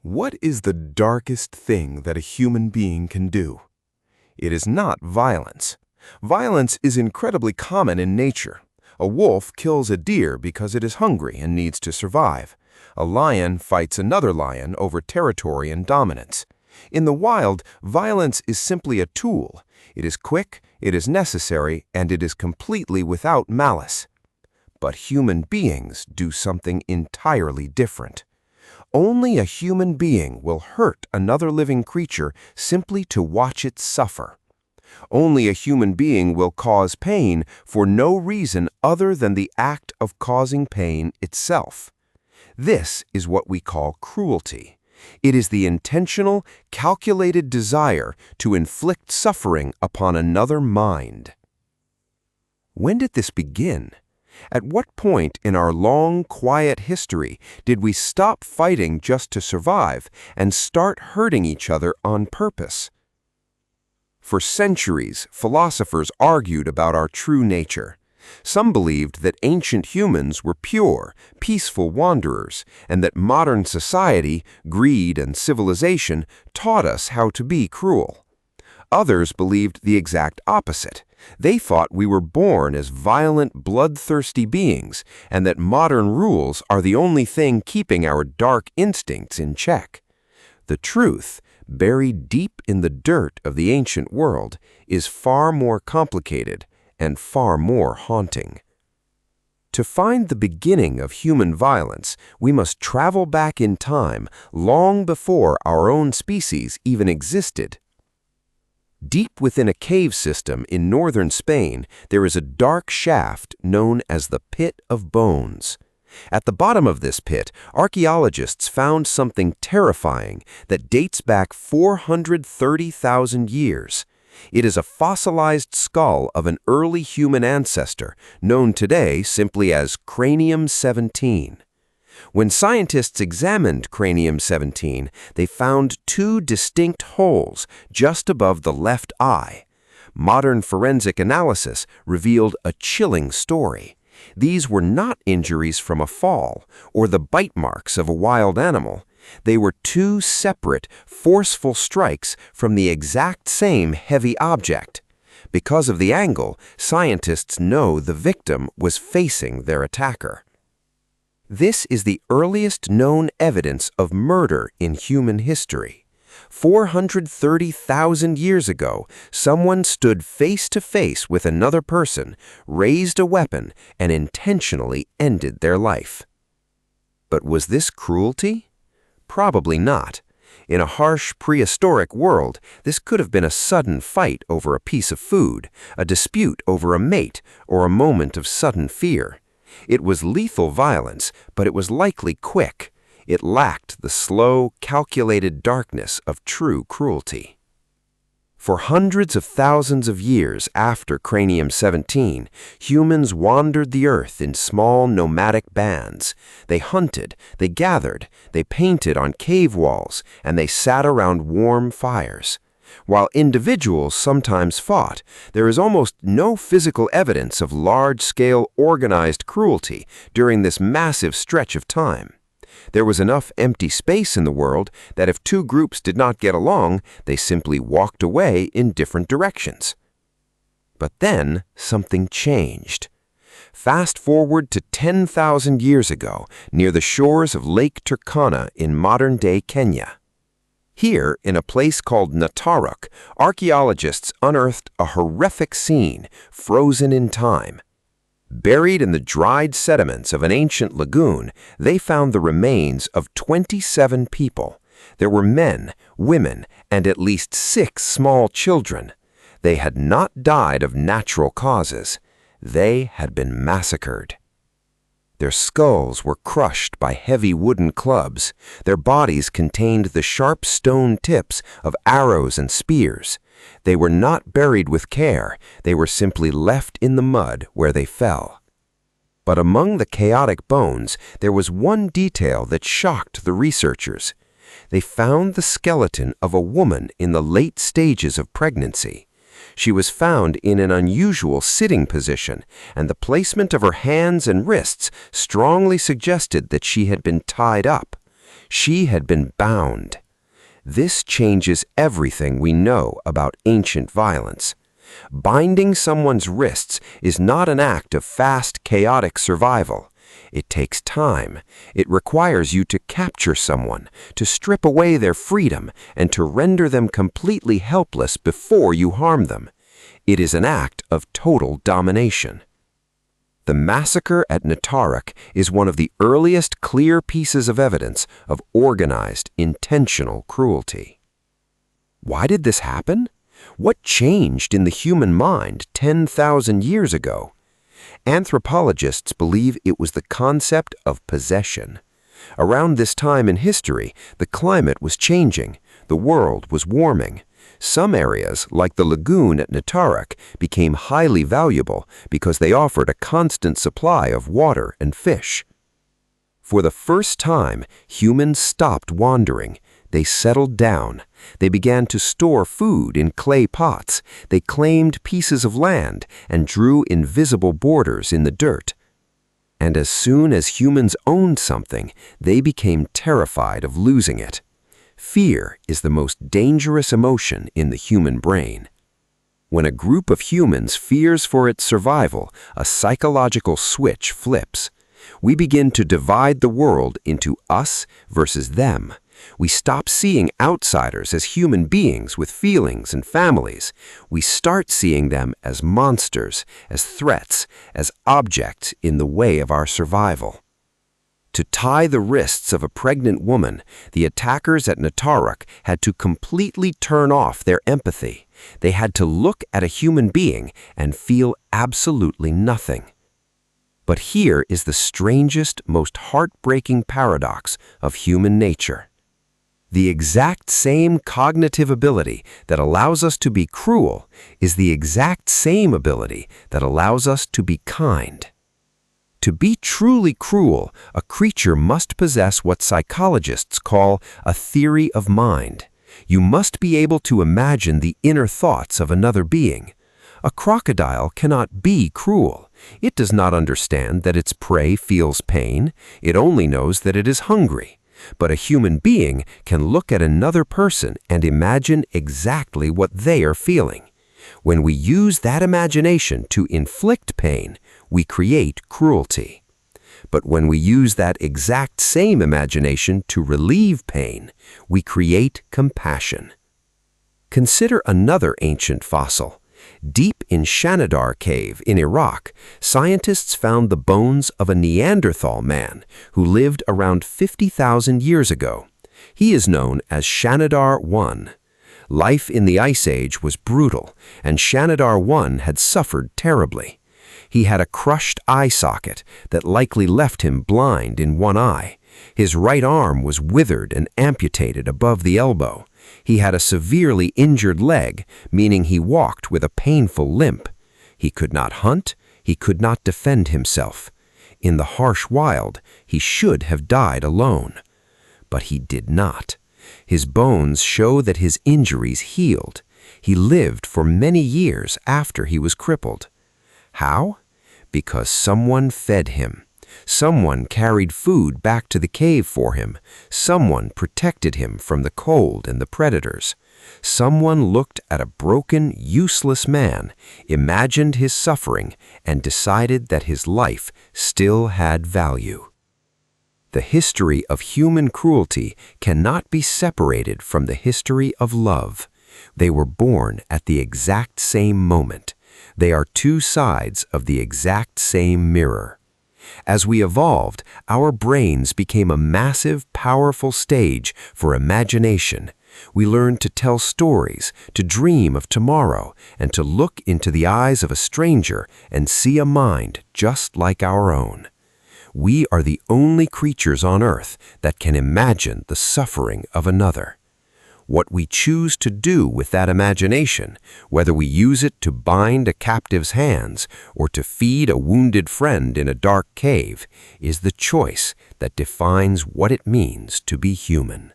What is the darkest thing that a human being can do? It is not violence. Violence is incredibly common in nature. A wolf kills a deer because it is hungry and needs to survive. A lion fights another lion over territory and dominance. In the wild, violence is simply a tool. It is quick, it is necessary, and it is completely without malice. But human beings do something entirely different. Only a human being will hurt another living creature simply to watch it suffer. Only a human being will cause pain for no reason other than the act of causing pain itself. This is what we call cruelty. It is the intentional, calculated desire to inflict suffering upon another mind. When did this begin? At what point in our long, quiet history did we stop fighting just to survive and start hurting each other on purpose? For centuries, philosophers argued about our true nature. Some believed that ancient humans were pure, peaceful wanderers, and that modern society, greed, and civilization taught us how to be cruel. Others believed the exact opposite. They thought we were born as violent, bloodthirsty beings, and that modern rules are the only thing keeping our dark instincts in check. The truth, buried deep in the dirt of the ancient world, is far more complicated and far more haunting. To find the beginning of human violence, we must travel back in time, long before our own species even existed. Deep within a cave system in northern Spain, there is a dark shaft known as the Pit of Bones. At the bottom of this pit, archaeologists found something terrifying that dates back 430,000 years. It is a fossilized skull of an early human ancestor, known today simply as Cranium 17. When scientists examined Cranium 17, they found two distinct holes just above the left eye. Modern forensic analysis revealed a chilling story. These were not injuries from a fall or the bite marks of a wild animal. They were two separate, forceful strikes from the exact same heavy object. Because of the angle, scientists know the victim was facing their attacker. This is the earliest known evidence of murder in human history. 430,000 years ago, someone stood face to face with another person, raised a weapon, and intentionally ended their life. But was this cruelty? Probably not. In a harsh, prehistoric world, this could have been a sudden fight over a piece of food, a dispute over a mate, or a moment of sudden fear. It was lethal violence, but it was likely quick. It lacked the slow, calculated darkness of true cruelty. For hundreds of thousands of years after Cranium 17, humans wandered the earth in small nomadic bands. They hunted, they gathered, they painted on cave walls, and they sat around warm fires. While individuals sometimes fought, there is almost no physical evidence of large-scale organized cruelty during this massive stretch of time. There was enough empty space in the world that if two groups did not get along, they simply walked away in different directions. But then something changed. Fast forward to 10,000 years ago, near the shores of Lake Turkana in modern-day Kenya. Here, in a place called Nataruk, archaeologists unearthed a horrific scene, frozen in time. Buried in the dried sediments of an ancient lagoon, they found the remains of 27 people. There were men, women, and at least 6 small children. They had not died of natural causes. They had been massacred. Their skulls were crushed by heavy wooden clubs. Their bodies contained the sharp stone tips of arrows and spears. They were not buried with care. They were simply left in the mud where they fell. But among the chaotic bones, there was one detail that shocked the researchers. They found the skeleton of a woman in the late stages of pregnancy. She was found in an unusual sitting position, and the placement of her hands and wrists strongly suggested that she had been tied up. She had been bound. This changes everything we know about ancient violence. Binding someone's wrists is not an act of fast, chaotic survival. It takes time. It requires you to capture someone, to strip away their freedom, and to render them completely helpless before you harm them. It is an act of total domination. The massacre at Netarok is one of the earliest clear pieces of evidence of organized, intentional cruelty. Why did this happen? What changed in the human mind 10,000 years ago? Anthropologists believe it was the concept of possession. Around this time in history, the climate was changing, the world was warming. Some areas, like the lagoon at Netarok, became highly valuable because they offered a constant supply of water and fish. For the first time, humans stopped wandering. They settled down. They began to store food in clay pots. They claimed pieces of land and drew invisible borders in the dirt. And as soon as humans owned something, they became terrified of losing it. Fear is the most dangerous emotion in the human brain. When a group of humans fears for its survival, a psychological switch flips. We begin to divide the world into us versus them. We stop seeing outsiders as human beings with feelings and families. We start seeing them as monsters, as threats, as objects in the way of our survival. To tie the wrists of a pregnant woman, the attackers at Netarok had to completely turn off their empathy. They had to look at a human being and feel absolutely nothing. But here is the strangest, most heartbreaking paradox of human nature. The exact same cognitive ability that allows us to be cruel is the exact same ability that allows us to be kind. To be truly cruel, a creature must possess what psychologists call a theory of mind. You must be able to imagine the inner thoughts of another being. A crocodile cannot be cruel. It does not understand that its prey feels pain. It only knows that it is hungry. But a human being can look at another person and imagine exactly what they are feeling. When we use that imagination to inflict pain, we create cruelty. But when we use that exact same imagination to relieve pain, we create compassion. Consider another ancient fossil. Deep in Shanidar Cave in Iraq, scientists found the bones of a Neanderthal man who lived around 50,000 years ago. He is known as Shanidar I. Life in the Ice Age was brutal, and Shanidar I had suffered terribly. He had a crushed eye socket that likely left him blind in one eye. His right arm was withered and amputated above the elbow. He had a severely injured leg, meaning he walked with a painful limp. He could not hunt. He could not defend himself. In the harsh wild, he should have died alone. But he did not. His bones show that his injuries healed. He lived for many years after he was crippled. How? Because someone fed him. Someone carried food back to the cave for him. Someone protected him from the cold and the predators. Someone looked at a broken, useless man, imagined his suffering, and decided that his life still had value. The history of human cruelty cannot be separated from the history of love. They were born at the exact same moment. They are two sides of the exact same mirror. As we evolved, our brains became a massive, powerful stage for imagination. We learned to tell stories, to dream of tomorrow, and to look into the eyes of a stranger and see a mind just like our own. We are the only creatures on earth that can imagine the suffering of another. What we choose to do with that imagination, whether we use it to bind a captive's hands or to feed a wounded friend in a dark cave, is the choice that defines what it means to be human.